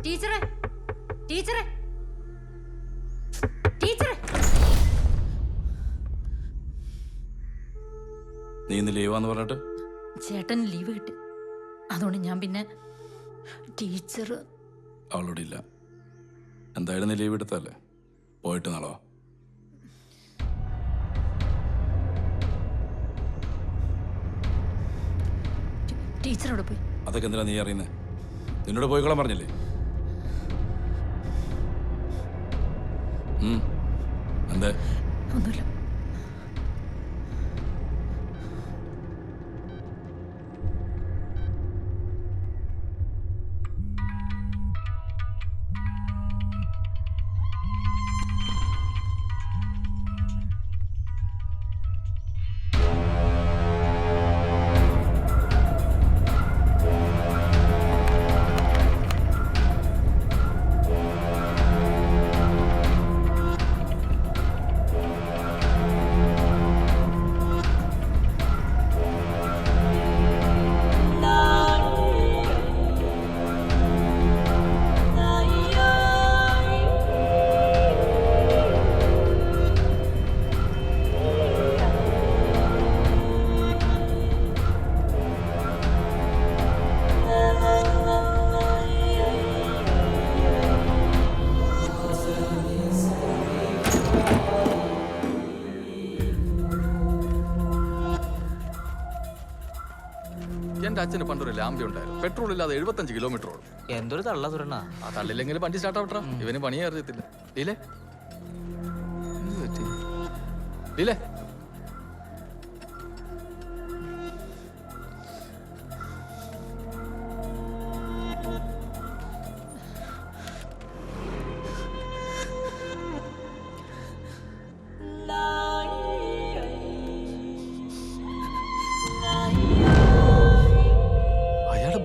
ടീച്ചറെ ടീച്ചറെ ടീച്ചറെ നീ ഇന്ന് ലീവാന്ന് പറഞ്ഞിട്ട് ചേട്ടന് ലീവ് കിട്ടി. അതുകൊണ്ട് ഞാൻ പിന്നെ ടീച്ചർ അവളോട് ഇല്ല. എന്തായാലും നീ ലീവ് എടുത്തല്ലേ, പോയിട്ട് നാളോ. ടീച്ചറോട് പോയി. അതൊക്കെ എന്തിനാ നീ അറിയുന്നത്? നിന്നോട് പോയിക്കോളാൻ പറഞ്ഞില്ലേ? എന്തേ? ഒന്നുമില്ല. എന്റെ അച്ഛന് പണ്ടൊരു ലാമ്പി ഉണ്ടായിരുന്നു. പെട്രോൾ ഇല്ലാതെ 75 കിലോമീറ്റർ ഓടും. എന്തൊരു തള്ള തുരണ. ആ തള്ളില്ലെങ്കിൽ വണ്ടി സ്റ്റാർട്ട് ആവട്ടെ. ഇവന് പണിയെ അറിയത്തില്ല. ഇല്ലേ ഇല്ലേ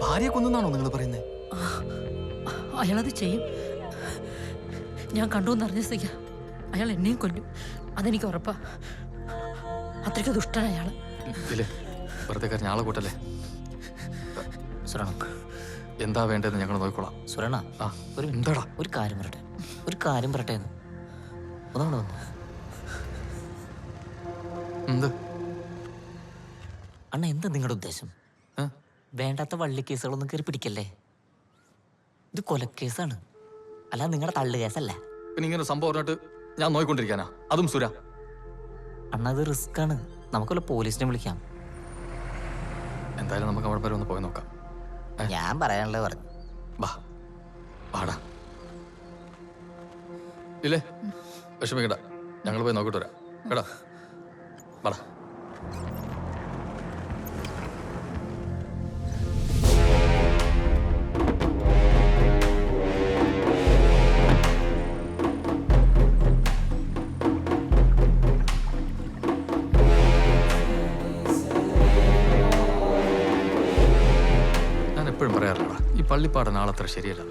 ഭാര്യയെ കൊന്നാണോ നിങ്ങൾ പറയുന്നത്? അയാളത് ചെയ്യും. ഞാൻ കണ്ടു എന്നറിഞ്ഞ സ്ഥിതിക്ക് അയാൾ എന്നെയും കൊല്ലും. അതെനിക്ക് ഉറപ്പാ. അത്രയ്ക്ക് ദുഷ്ടനാണ് അയാള്. വെറുതെ കരഞ്ഞ ആളെ കൂട്ടല്ലേ. എന്താ വേണ്ടതെന്ന് ഞങ്ങൾ നോക്കിക്കോളാം. സുരണ എന്താടാ ഒരു കാര്യം പറയട്ടെ ഒന്നാണ് വന്നു. എന്ത് അണ്ണ എന്താ നിങ്ങളുടെ ഉദ്ദേശം? വേണ്ടാത്ത വള്ളി കേസുകളൊന്നും കയറി പിടിക്കല്ലേ. ഇത് കൊലക്കേസാണ്, അല്ല നിങ്ങളുടെ തള്ളു കേസല്ല. പിന്നെ ഇങ്ങനെ സംഭവം പറഞ്ഞിട്ട് ഞാൻ നോക്കിക്കൊണ്ടിരിക്കാനാ? അതും സുര അണ്ണ അത് റിസ്ക് ആണ്. നമുക്കല്ല പോലീസിനെ വിളിക്കാം. എന്തായാലും നമുക്ക് അവിടെ വരെ ഒന്ന് പോയി നോക്കാം. ഞാൻ പറയാനുള്ളത് പറഞ്ഞു. വാടാ. ഇല്ലേ വിഷമിക്കണ്ട, ഞങ്ങൾ പോയി നോക്കിട്ട് വരാം കേടാ. വാടാ. എപ്പോഴും പറയാറില്ല, ഈ പള്ളിപ്പാടൻ ആളത്ര ശരിയല്ല.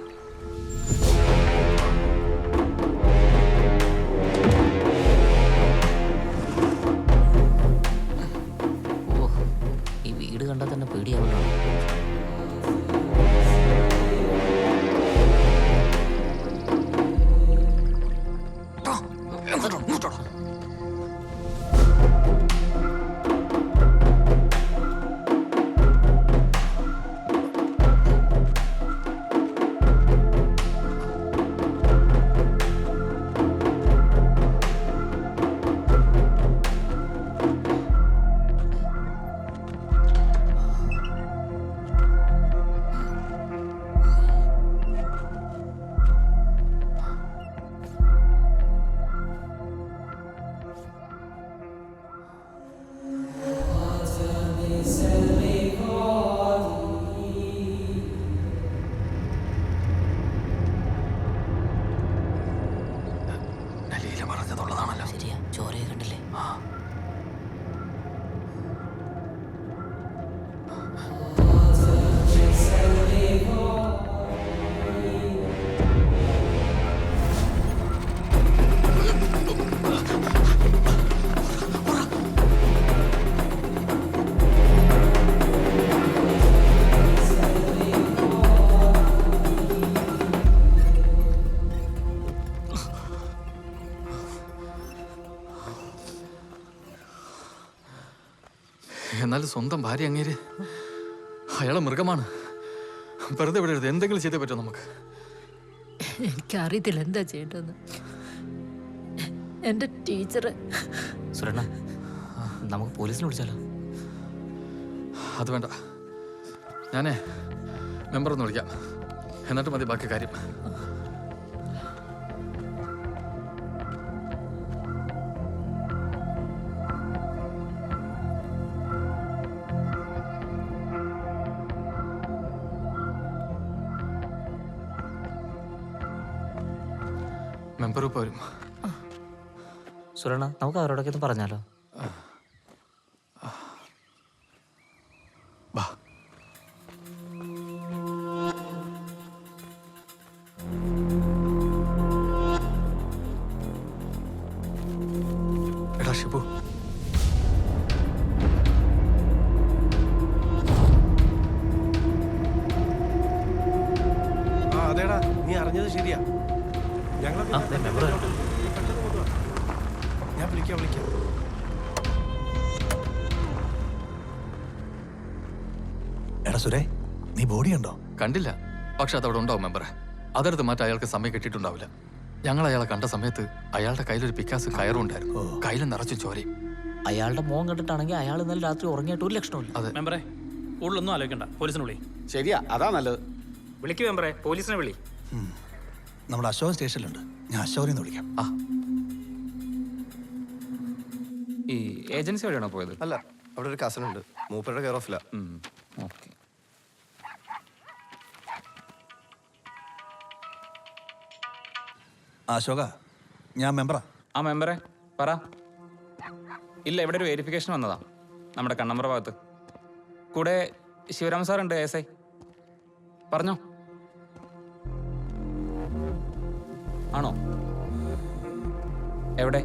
ഈ വീട് കണ്ടാൽ തന്നെ പേടിയാവുന്നു. എന്നാലും സ്വന്തം ഭാര്യ അങ്ങേര് അയാളെ മൃഗമാണ്. വെറുതെ വിടരുത്, എന്തെങ്കിലും ചെയ്തേ പറ്റുമോ നമുക്ക്? എനിക്കറിയത്തില്ല എന്താ ചെയ്യേണ്ടതെന്ന്. എൻ്റെ ടീച്ചറ് സുരണ്ണ, നമുക്ക് പോലീസിനെ വിളിച്ചാലോ? അത് വേണ്ട, ഞാനേ മെമ്പർ ഒന്ന് വിളിക്കാം, എന്നിട്ട് മതി ബാക്കി കാര്യം. മെമ്പർ ഇപ്പോൾ വരും. സുരണ്ണ, നമുക്ക് അവരോടൊക്കെ ഒന്ന് പറഞ്ഞാലോ? വാ. എടാ ഷിബു, അതേടാ, നീ അറിഞ്ഞത് ശരിയാ. ഞാൻ വിളിക്കാം. എടാ സുരേ, നീ ബോഡി ഉണ്ടോ? കണ്ടില്ല, പക്ഷെ അതവിടെ ഉണ്ടാവും മെമ്പറെ. അതെടുത്ത് മാറ്റാൻ അയാൾക്ക് സമയം കിട്ടിയിട്ടുണ്ടാവില്ല. ഞങ്ങൾ അയാളെ കണ്ട സമയത്ത് അയാളുടെ കയ്യിലൊരു പിക്കാസ് കയറും ഉണ്ടായിരുന്നു. കയ്യിൽ നിറച്ചു ചോരയും. അയാളുടെ മോൻ കണ്ടിട്ടാണെങ്കിൽ അയാൾ ഇന്നലെ രാത്രി ഉറങ്ങിയിട്ട് ഒരു ലക്ഷണമില്ല. അതെ മെമ്പറെ, കൂടുതലൊന്നും ആലോചിക്കണ്ട, പോലീസിനെ വിളി. ശരിയാ, അതാ നല്ലത്. വിളിക്കൂ മെമ്പറെ, പോലീസിനെ വിളി. നമ്മുടെ അശോകൻ സ്റ്റേഷനിലുണ്ട്, ഞാൻ അശോകനെ ഒന്ന് വിളിക്കാം. ഈ ഏജൻസി വഴിയാണോ പോയത്? അല്ല, അവിടെ ഒരു കസൻ ഉണ്ട്, മൂപ്പരുടെ കെയർ ഓഫില. ഓക്കെ. അശോക, ഞാൻ മെമ്പറാ. ആ മെമ്പറെ പറ. ഇല്ല, ഇവിടെ ഒരു വെരിഫിക്കേഷൻ വന്നതാ, നമ്മുടെ കണ്ണമ്പ്ര ഭാഗത്ത്. കൂടെ ശിവരാം സാറുണ്ട്, SI. പറഞ്ഞോ. ആണോ? എവിടെ?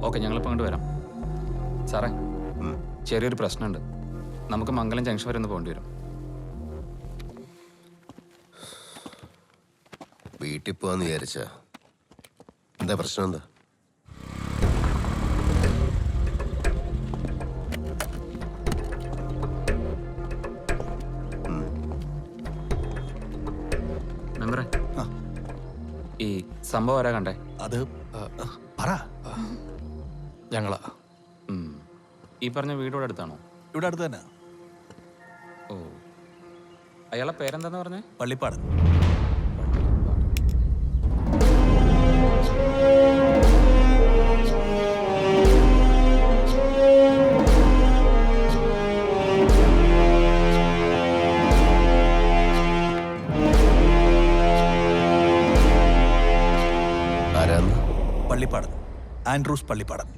ഓക്കെ, ഞങ്ങളിപ്പോൾ അങ്ങോട്ട് വരാം. സാറേ, ചെറിയൊരു പ്രശ്നമുണ്ട്. നമുക്ക് മംഗലം ജംഗ്ഷൻ വരെ ഒന്ന് പോകേണ്ടി വരും. വീട്ടിൽ പോവാന്ന് വിചാരിച്ച എന്താ പ്രശ്നം? എന്താ? മെമ്പറെ, ഈ സംഭവം ആരാ കണ്ടേ? അത് പറ. ഞങ്ങളാ. ഈ പറഞ്ഞ വീടോടെ അടുത്താണോ? ഇവിടെ അടുത്ത് തന്നെ. ഓ, അയാളെ പേരെന്താന്ന് പറഞ്ഞേ? പള്ളിപ്പാട്. ആരാന്ന്? പള്ളിപ്പാട്, ആൻഡ്രൂസ് പള്ളിപ്പാടൻ.